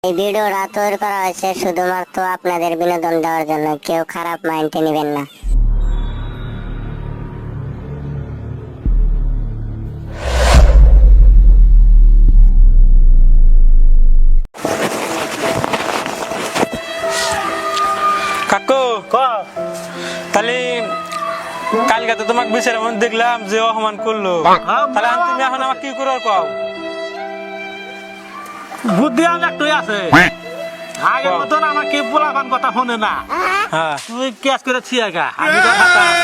এই ভিডিওটা তৈরি করা হয়েছে শুধুমাত্র আপনাদের বিনোদন দেওয়ার জন্য, কেউ খারাপ মাইন্ডে নেবেন না। কাকু তাহলে কালকে তো তোমাকে বিচারের মধ্যে দেখলাম যে অপমান করলো, তাহলে তুমি এখন আমার কি করার কও? বুদ্ধি আমার একটু আছে, আগের মতন আমাকে পোলাপান কথা শোনে না। হ্যাঁ, তুই কেস করে ছিয়াগা, আমি তো হাতে আছি।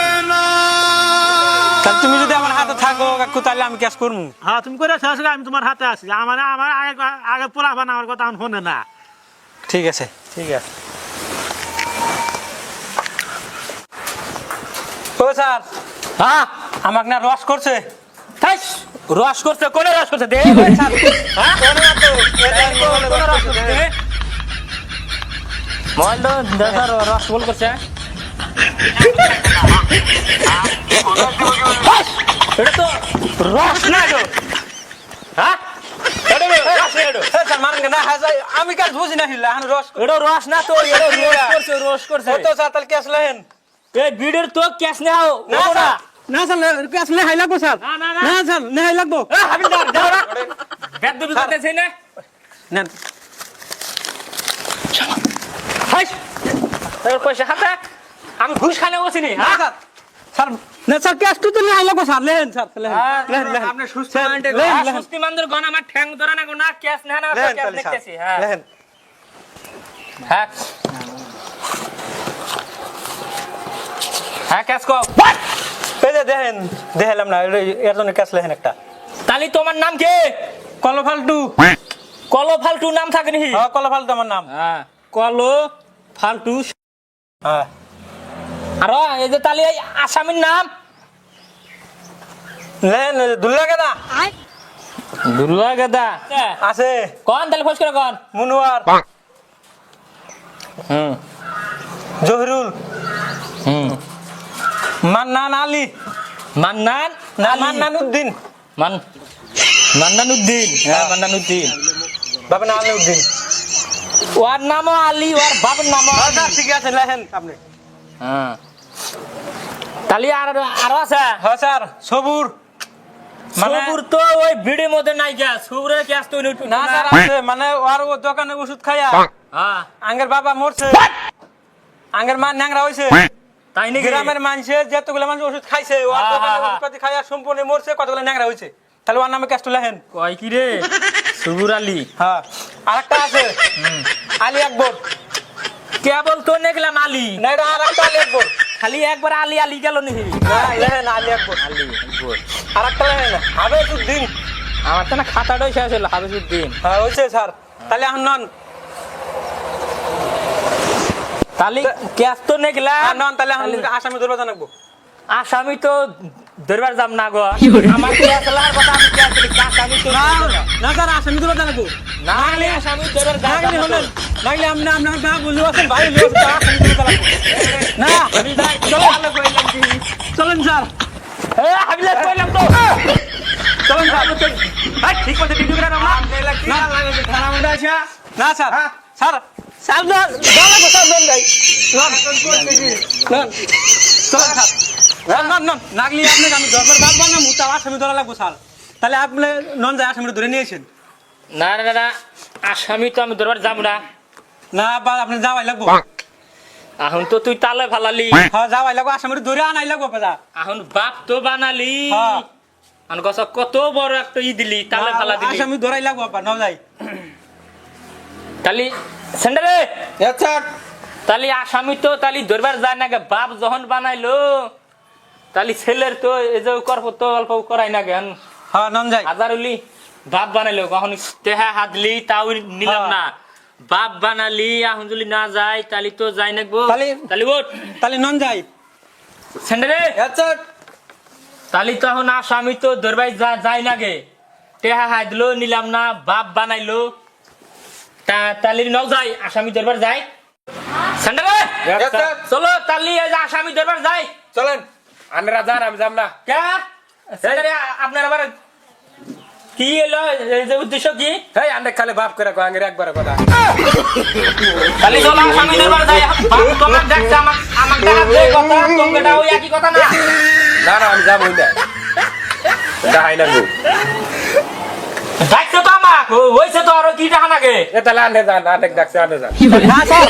তাহলে তুমি যদি আমার হাতে থাকো কাকু তাহলে আমি ক্যাশ করবো। হ্যাঁ তুমি করে শেষ, আমি তোমার হাতে আছি। আমার আমার আগে আগে পোলাপান আমার কথা এখন শোনে না। ঠিক আছে ঠিক আছে। ও স্যার, হ্যাঁ আমাকে না রস করছে। থাইস রস করছে, কোনে রস করছে দে স্যার, হ্যাঁ কোনে না তো, এটা কোনে রস করছে দে। মোবাইল তো দেখার রস বল করছে। এটা তো রস না তো, হ্যাঁ এটা রস না এটা। এ স্যার মারেন না, হ্যাঁ আমি কাজ বুঝি না হিলা এখন রস এটা রস না তো, এটা রস করছে। ও তো স্যার তাহলে ক্যাশ লেন এই ভিডিওর তো ক্যাশ নাও না না স্যার, না স্যার ক্যাশ লে হাই লাগবো স্যার। না, না, না। না স্যার লে হাই লাগবো। এ হাবিলদার দাও না, ব্যাগ দিবি করতেছ না। নেন হাইস তোর পয়সা হাতে, আমি ঘুষ খানে বসিনি। না হ্যাঁ স্যার, স্যার না স্যার ক্যাশ তো লে হাই লাগবো sir, lane sir lane lane lane. আপনি সুস্থ স্যার, মাইন্ডে লেন, লেন। সুস্থ মানদের গণ আমার ঠ্যাং ধরে না গোনা ক্যাশ না না লেন ক্যাশ তাহলে স্যার, দেখতেছি। হ্যাঁ লেন। হ্যাঁ হ্যাঁ ক্যাশ কো। এই যে দেখেন, দেখালাম না এর জন্য ক্যাশ লেন একটা। তালি তোমার নাম কি? কলো ফালতু। কলো ফালতু নাম থাকে নি? হ্যাঁ কলো ফালতু আমার নাম। হ্যাঁ কলো ফালতু। হ্যাঁ আর এই যে তালি এই আসামির নাম লেন দুল্লা কেনা দুর্গা গাদা আছে, কোন তালি ফস করে কোন? মুনুয়ার, হুম জহিরুল, হুম মান্নান আলী, মান্নান না আলী। মান্নান উদ্দিন, মান্নান উদ্দিন। হ্যাঁ মান্নান উদ্দিন। বাবা না আলী উদ্দিন। ওর নামও আলী, ওর বাবার নামও হ্যাঁ আলী। স্যার ঠিক আছে লেখেন আপনি। হ্যাঁ তালি আরো আছে। হ্যাঁ স্যার সবুর, মানে সবুর তো ওই ভিডিওর মধ্যে নাই গা, সবুরের ক্যাশ তো উনি না স্যার আছে, মানে আর ও দোকানে ওষুধ খাইয়া হ্যাঁ আঙ্গের বাবা মরছে, আঙ্গের মা ন্যাংরা হইছে, তাই নাকি? গ্রামের মানুষে যতগুলো মানুষ ওষুধ খাইছে ওর হ্যাঁ, দোকানে হ্যাঁ, ওষুধপাতি খাইয়া সম্পূর্ণ মরছে, কতগুলো ন্যাংরা হইছে, তাহলে ওর নামে ক্যাশটা লেখেন। কয় কি রে সবুর আলী? হ্যাঁ আরেকটা আছে আলী আকবর, কেবল তো দেখলাম আলী, না এটা আরেকটা আলী আকবর, খালি একবার আলী আলী গেল নাকি? না লেখেন আলী আকবর, আলী একবার। আরেকটা লেখেন হাবেজ উদ্দিন। আমার তো না খাতাটাই শেষ হলো, হাবিবুদ্দিন। হ্যাঁ হইছে স্যার, তাহলে এখন নন তালি ক্যাশ তো দেখলাম, নন, তাহলে এখন আসামি ধরবা জানাবো। আসামি তো ধরবার যাম না গো। আমার ক্যাশ লাগার কথা, আমি ক্যাশ দিলি, আসামি তো না না স্যার আসামি ধরবা জানাবো, না হলে আসামি ধরবার যাম নাগলে না হলেন, তো। নাগলে আপনি আপনার গা বলু আছেন ভাই বলু আছেন, আসামি ধরবা জানাবো না। আমি যাই, চলো ভালো কইলাম কি। চলেন স্যার, এ হাবিলা কইলাম তো। চলেন স্যার। ভাই ঠিক মতো ভিডিও করে নাও না। না স্যার, স্যার স্যার না জানাবো স্যার, নন যাই নন নন, চলেন স্যার, নন নন নাগলি আপনাকে আমি ধরবার বাদ বানাম, তাও আসামি ধরা লাগবো স্যার, তাহলে আপনি নন যায় আসামিটা ধরে নিয়েছেন। না না না আসামি তো আমি ধরবার যাম না। না বা আপনি যাওয়াই লাগবো, এখন তো তুই তালে ফালালি, হ্যাঁ যাওয়াই লাগবো, আসামিটা ধরে আনাই লাগবো পাজা। এখন বাপ তো বানালি, হ্যাঁ। এখন কত কত বড় একটা ই দিলি, তালে ফালা দিলি। আসামি ধরাই লাগবো আপা, ন যাই। তালি সেন্টারে আচ্ছা তালি আসামি তো তালি ধরবার যায় না গে, বাপ যখন বানাইলো তালি ছেলের তো এই যে করব তো অল্প করাই না গে। হ্যাঁ নন যাই। হাজার হলি বাপ বানাইলো, কখন তেহা হাতলি তাও নিলাম হ্যাঁ। না, বাপ বানালি এখন যদি না যায় তালি তো যাই না গো। তালি- তালি ওঠ তাহলে নন যাই। সেন্টারে আচ্ছা তালি তো এখন আসামি তো ধরবাই যায় না গে, টেহা হাতলো নিলাম না, বাপ বানাইলো তালি নও যাই, আসামি দরবার যাই। সেন্টারে আচ্ছা। চলো তালি এই যে আসামি দরবার যাই। চলেন। আমরা যান, আমি যাম না। কে সেন্টারে আপনার আবার কি এলো এই যে উদ্দেশ্য কি এই আন্ডে খালি বাপ করে কো আঙ্গের একবার কথা তাহলে চলো আসামি দরবার যাই বাপ তোমার দেখছে আমার দেখা যে কথা তোমারটা ওই একই কথা না না না আমি যাবই না দেখাই না গো দেখছো তো আমাক হইছে তো আরো কি দেখা লাগে এ তাহলে আন্ডে যান আন্ডে ডাকছে আন্ডে যান না স্যার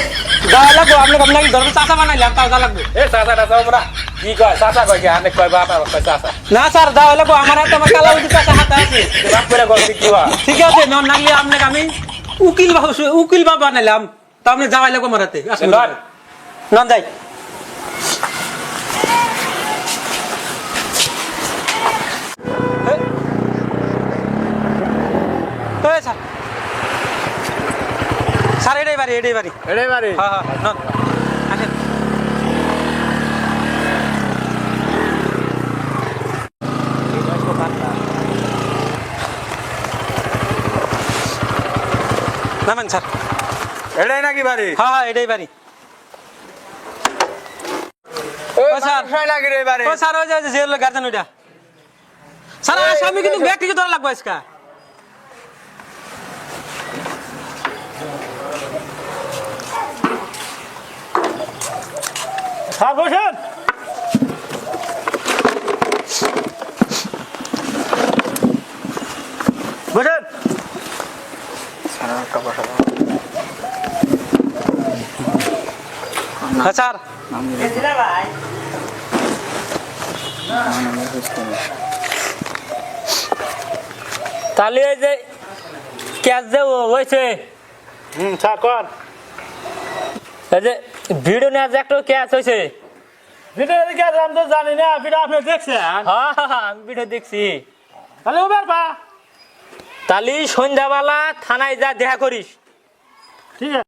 যাওয়া লাগবো আপনাকে ধর্ম চাষা বানাইলাম তাও যা লাগবে এ চাচা যাও না কি কয় চাচা কয় কি আন্ডে কয় বাপ আমার কয় চাচা না স্যার যাওয়া লাগবো আমার হাতে আমার কালা উঠি চাষা হাতে আছে বাপ করে গল্প কি হওয়া ঠিক আছে নন নাগলে আপনাকে আমি উকিল বাবা বানাইলাম তা আপনি যাওয়াই লাগবো আমার হাতে আসুন নন নন যাই স্যার এটাই বাড়ি এটাই বাড়ি হ্যাঁ হ্যাঁ নন আসেন নামেন স্যার এটাই নাকি বাড়ি হ্যাঁ হ্যাঁ এটাই বাড়ি ও স্যার। স্যার নাকি রে বাড়ি ও স্যার ওই যে জেল গার্জেন ওইটা স্যার আসামি কিন্তু ব্যক্তিকে ধরা লাগবে আজকে স্যার বসেন বসেন হ্যাঁ স্যার তাহলে এই যে ক্যাশ যে হয়েছে স্যার কর এই যে ভিডিও নেওয়ার যে একটা ক্যাশ হয়েছে ভিডিও দেখে আমি তো জানি না ভিডিও আপনি দেখছেন হ্যাঁ আমি ভিডিও দেখছি তাহলে উবের পা তাহলে সন্ধ্যাবেলা থানায় যা দেখা করিস ঠিক আছে